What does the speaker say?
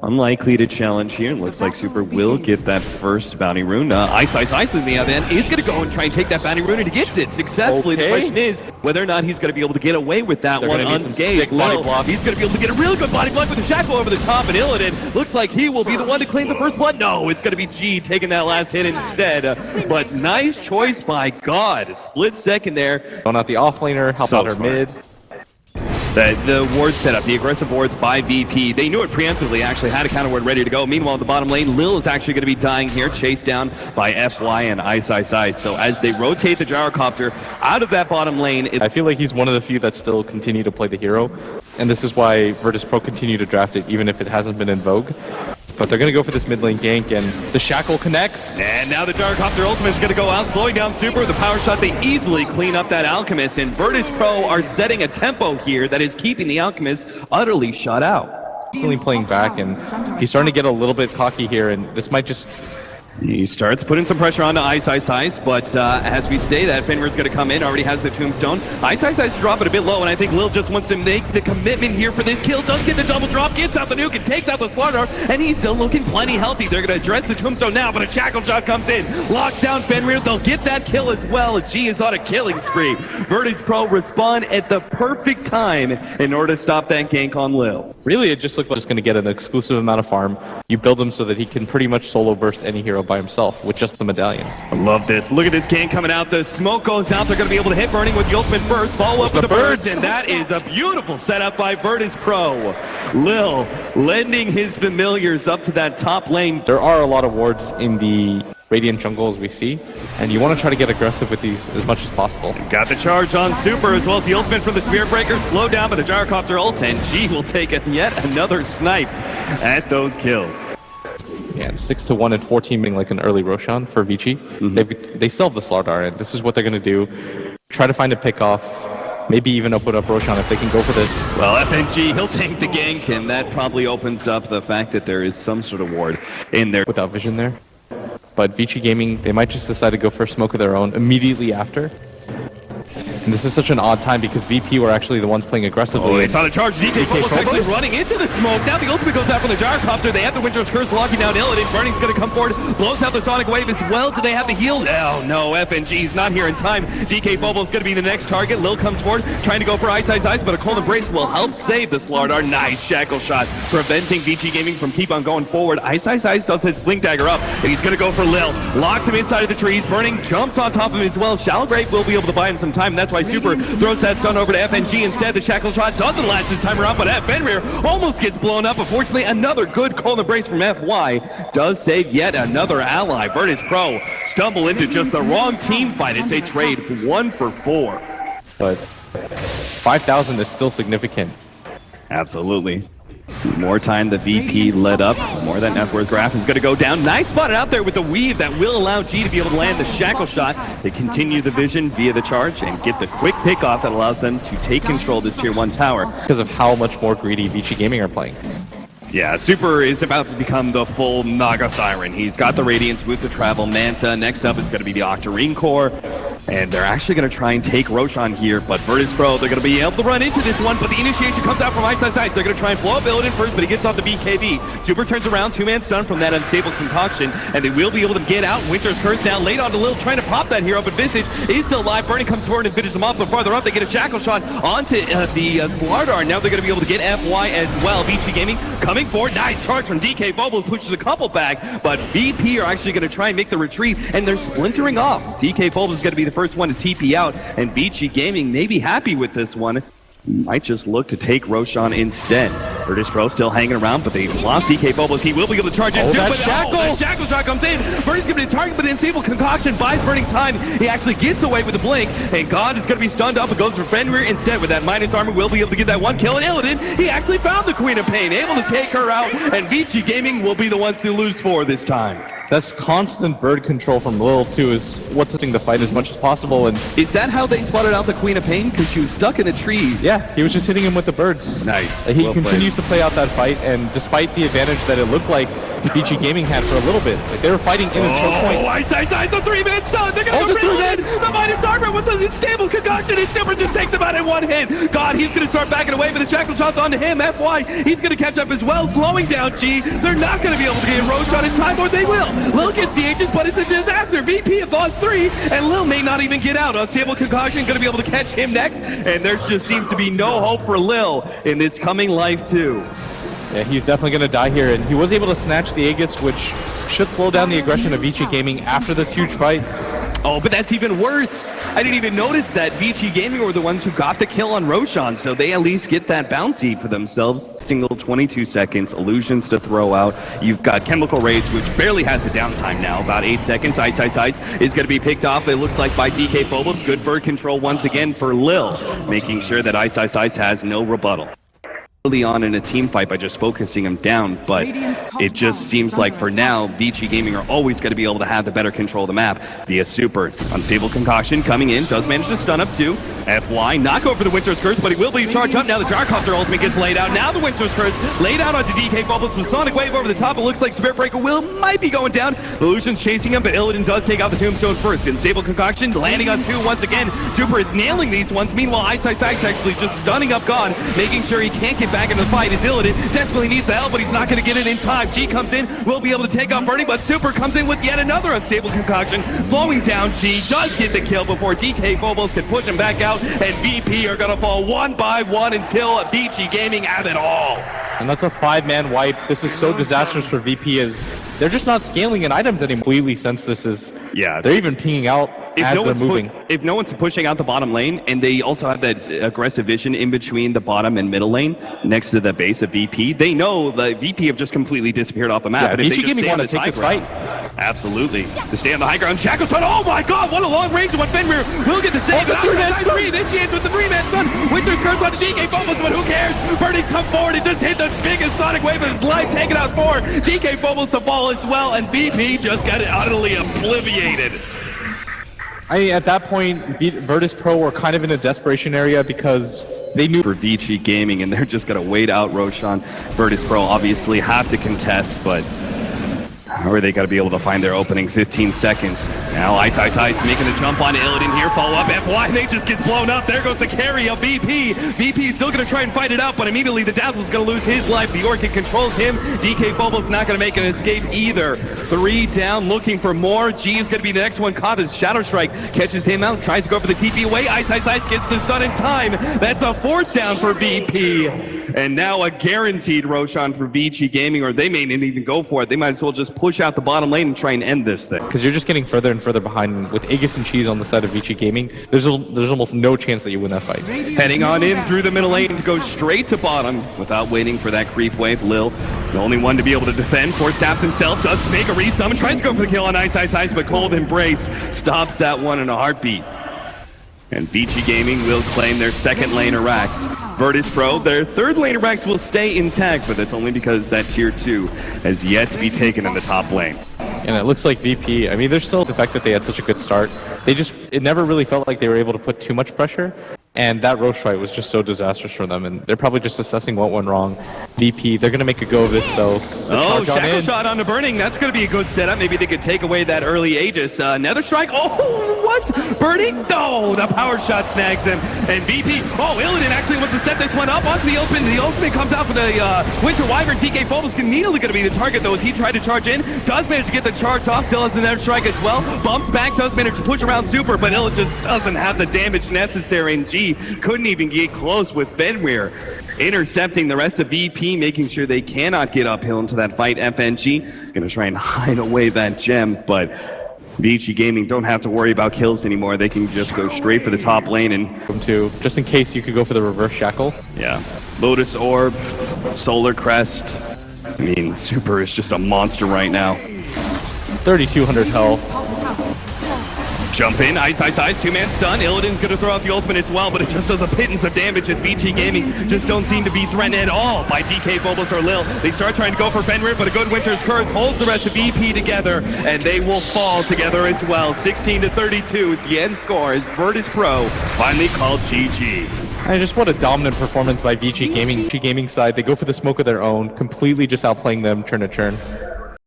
unlikely to challenge here. Looks like Super will get that first bounty rune. Ice in the other end is going to go and try and take that bounty rune, and he gets it successfully. The question is whether or not he's going to be able to get away with that one unscathed. He's going to be able to get a really good body block with the shackle over the top, and Illidan looks like he will be the one to claim the first blood. No, it's going to be G taking that last hit instead. But nice choice by God. Split second there. Going out the offlaner, help out her mid. The ward setup, the aggressive wards by VP. They knew it preemptively, actually had a counter ward ready to go. Meanwhile, in the bottom lane, Lil is actually going to be dying here, chased down by FY and Ice. So as they rotate the gyrocopter out of that bottom lane... I feel like he's one of the few that still continue to play the hero, and this is why Virtus.Pro continue to draft it, even if it hasn't been in vogue. But they're going to go for this mid lane gank, and the shackle connects. And now the Gyrocopter ultimate is going to go out, slowing down Super with the power shot. They easily clean up that Alchemist, and Virtus.Pro are setting a tempo here that is keeping the Alchemist utterly shut out. Constantly playing back, and he's starting to get a little bit cocky here, and this might just... He starts putting some pressure onto Ice, but as we say that, Fenrir's going to come in, already has the tombstone. Ice drop it a bit low, and I think Lil just wants to make the commitment here for this kill. Does get the double drop, gets out the nuke, and takes out the Slardar, and he's still looking plenty healthy. They're going to address the tombstone now, but a shackle shot comes in, locks down Fenrir. They'll get that kill as well. G is on a killing spree. Virtus.Pro respond at the perfect time in order to stop that gank on Lil. Really, it just looked like he's going to get an exclusive amount of farm. You build him so that he can pretty much solo burst any hero by himself with just the medallion. I love this. Look at this gank coming out. The smoke goes out. They're going to be able to hit Burning with the ultimate first. Follow up with the birds, and that is a beautiful setup by Virtus.Pro. Lil lending his familiars up to that top lane. There are a lot of wards in the Radiant jungle as we see, and you want to try to get aggressive with these as much as possible. Got the charge on Super as well as the ultimate from the Spirit Breaker. Slowed down by the Gyrocopter ult, and G will take yet another snipe at those kills. Yeah, 6-1 and 14 being like an early Roshan for Vici. They still have the Slardar, and this is what they're going to do. Try to find a pick off. Maybe even open up Roshan if they can go for this. Well, FNG, he'll take the gank, and that probably opens up the fact that there is some sort of ward in there. Without vision there. But Vici Gaming, they might just decide to go for a smoke of their own immediately after. And this is such an odd time because VP were actually the ones playing aggressively. Oh, it's on the charge. DK Phobos actually running into the smoke. Now the ultimate goes out from the Gyrocopter. They have the Winter's Curse locking down Illidan. Burning's going to come forward, blows out the Sonic Wave as well. Do they have the heal? Oh, no. FNG's not here in time. DK Phobos going to be the next target. Lil comes forward, trying to go for Ice, but a Cold Embrace will help save the Slardar. Nice shackle shot, preventing VG Gaming from keep on going forward. Ice does his Blink Dagger up, and he's going to go for Lil. Locks him inside of the trees. Burning jumps on top of him as well. Shallow Grave will be able to buy him some time. That's why Super throws that stun over to FNG instead. The shackle shot doesn't last this time around, but Fenrir almost gets blown up. Unfortunately, another good Cold Embrace from FY does save yet another ally. Virtus.Pro stumble into just the wrong team fight as they trade 1 for 4. But 5,000 is still significant. Absolutely. More time the VP led up, more than F-Worth Graph is going to go down. Nice spot out there with the weave that will allow G to be able to land the shackle shot. They continue the vision via the charge and get the quick pick off that allows them to take control of this tier 1 tower. Because of how much more greedy Vici Gaming are playing. Yeah, Super is about to become the full Naga Siren. He's got the Radiance with the Travel Manta. Next up is going to be the Octarine Core. And they're actually going to try and take Roshan here, but Virtus.Pro, they're going to be able to run into this one, but the initiation comes out from Ice. They're going to try and blow up Illidan first, but he gets off the BKB. Super turns around, 2-man stun from that unstable concoction, and they will be able to get out. Winter's Curse down late onto Lil, trying to pop that hero, but Visage is still alive. Burning comes forward and finishes him off, but farther up, they get a shackle shot onto the Slardar. Now they're going to be able to get FY as well. Vici Gaming coming forward. Nice charge from DK Phobos, pushes a couple back, but VP are actually going to try and make the retreat, and they're splintering off. DK Phobos is going to be the first one to TP out, and Vici Gaming may be happy with this one. Might just look to take Roshan instead. Virtus.Pro still hanging around, but they lost DK Phobos. He will be able to charge in. That shackle shot comes in. Burning going to be targeted, but unstable concoction buys Burning time. He actually gets away with the blink, and God is going to be stunned up and goes for Fenrir instead with that minus armor. Will be able to get that one kill, and Illidan, he actually found the Queen of Pain, able to take her out, and Vici Gaming will be the ones to lose for this time. That's constant bird control from Lil too, is what's touching the fight as much as possible. And is that how they spotted out the Queen of Pain? Because she was stuck in a tree. Yeah, he was just hitting him with the birds. Nice. He continues to play out that fight, and despite the advantage that it looked like VG Gaming had for a little bit. Like, they were fighting in a choke point. Oh, Ice, the 3-man stun. They're going to go for it. The Mighty Darker with the unstable concoction. And Super just takes him out in one hit. God, he's going to start backing away, but the shackle shot's onto him. FY, he's going to catch up as well, slowing down G. They're not going to be able to get a Roshan in time, or they will. Lil gets the agent, but it's a disaster. VP have lost 3, and Lil may not even get out. Unstable concoction going to be able to catch him next, and there just seems to be no hope for Lil in this coming life too. Yeah, he's definitely going to die here, and he was able to snatch the Aegis, which should slow down the aggression of VG Gaming after this huge fight. Oh, but that's even worse. I didn't even notice that VG Gaming were the ones who got the kill on Roshan, so they at least get that bouncy for themselves. Single 22 seconds, illusions to throw out. You've got Chemical Rage, which barely has a downtime now, about 8 seconds. Ice is going to be picked off, it looks like, by DK Phobos. Good bird control once again for Lil, making sure that Ice has no rebuttal. Early on in a team fight by just focusing him down, but it just seems like for now, VG Gaming are always going to be able to have the better control of the map via Super. Unstable Concoction coming in, does manage to stun up 2. FY, knock over the Winter's Curse, but he will be charged up. Now the Darkhunter ultimate gets laid out. Now the Winter's Curse laid out onto DK Phobos with Sonic Wave over the top. It looks like Spirit Breaker might be going down. Illusion's chasing him, but Illidan does take out the Tombstone first. Unstable Concoction landing on 2 once again. Super is nailing these ones. Meanwhile, Ice actually just stunning up God, making sure he can't get back into the fight. As Illidan desperately needs the help, but he's not going to get it in time. G comes in, will be able to take on Bernie, but Super comes in with yet another Unstable Concoction, slowing down G. Does get the kill before DK Phobos can push him back out, and VP are going to fall one by one until VG Gaming have it all. And that's a 5-man wipe. This is so disastrous for VP, as they're just not scaling in items anymore. Completely, since this is, they're even pinging out as they're moving. If no one's pushing out the bottom lane, and they also have that aggressive vision in between the bottom and middle lane next to the base of VP, they know the VP have just completely disappeared off the map. Yeah, but if VG they just Gaming want to take this fight. Absolutely. To stay on the high ground, Shackle's on. Oh my God, what a long range one. Fenrir will get the save. The 3-man stun. Initiates with the 3-man stun. Winter's Curse on DK Phobos, but who cares? Birdie's come forward and just hit the biggest Sonic Wave of his life, taking out 4. DK Phobos to fall as well, and VP just got it utterly obliviated. At that point, Virtus.Pro were kind of in a desperation area because they knew for VG Gaming, and they're just going to wait out Roshan. Virtus.Pro obviously have to contest, but how are they going to be able to find their opening 15 seconds? Now Ice making the jump on Illidan here. Follow up FY, they just get blown up. There goes the carry of VP. VP is still going to try and fight it out, but immediately the Dazzle's going to lose his life. The Orchid controls him. DK Phobos not going to make an escape either. 3 down, looking for more. G is going to be the next one caught as Shadow Strike catches him out, tries to go for the TP away. Ice gets the stun in time. That's a 4th down for VP. And now a guaranteed Roshan for VG Gaming, or they may not even go for it. They might as well just push out the bottom lane and try and end this thing. Because you're just getting further and further behind. With Aegis and Cheese on the side of VG Gaming, there's almost no chance that you win that fight. Heading on in through the middle lane to go straight to bottom without waiting for that creep wave. Lil, the only one to be able to defend, force taps himself, does make a resummon, tries to go for the kill on Ice, but Cold Embrace stops that one in a heartbeat. And VG Gaming will claim their 2nd lane Rex. Virtus.Pro, their 3rd lane Rex will stay intact, but that's only because that tier 2 has yet to be taken in the top lane. And it looks like VP, I mean, there's still the fact that they had such a good start. It never really felt like they were able to put too much pressure. And that Roche fight was just so disastrous for them, and they're probably just assessing what went wrong. VP, they're going to make a go of this, though. Oh, Shackle Shot on the Burning. That's going to be a good setup. Maybe they could take away that early Aegis. Nether Strike. Oh, what? Burning? No, the Power Shot snags him. And VP, Illidan actually wants to set this one up onto the open. The ultimate comes out for the Winter Wyvern. DK Phobos immediately going to be the target, though, as he tried to charge in. Does manage to get the charge off. Still has the Nether Strike as well. Bumps back, does manage to push around Super, but Illidan just doesn't have the damage necessary, and G couldn't even get close with Fenrir intercepting the rest of VP, making sure they cannot get uphill into that fight. FNG gonna try and hide away that gem, but VG Gaming don't have to worry about kills anymore. They can just go straight for the top lane and just in case you could go for the reverse shackle. Yeah, Lotus Orb, Solar Crest. I mean, Super is just a monster right now. 3,200 health. Jump in, Ice, 2-man stun. Illidan's gonna throw out the ultimate as well, but it just does a pittance of damage as VG Gaming just don't seem to be threatened at all by DK Phobos or Lil. They start trying to go for Fenrir, but a good Winter's Curse holds the rest of VP together, and they will fall together as well. 16-32 is the end score as Virtus.Pro finally called GG. Just what a dominant performance by VG Gaming. VG Gaming side, they go for the smoke of their own, completely just outplaying them turn to turn.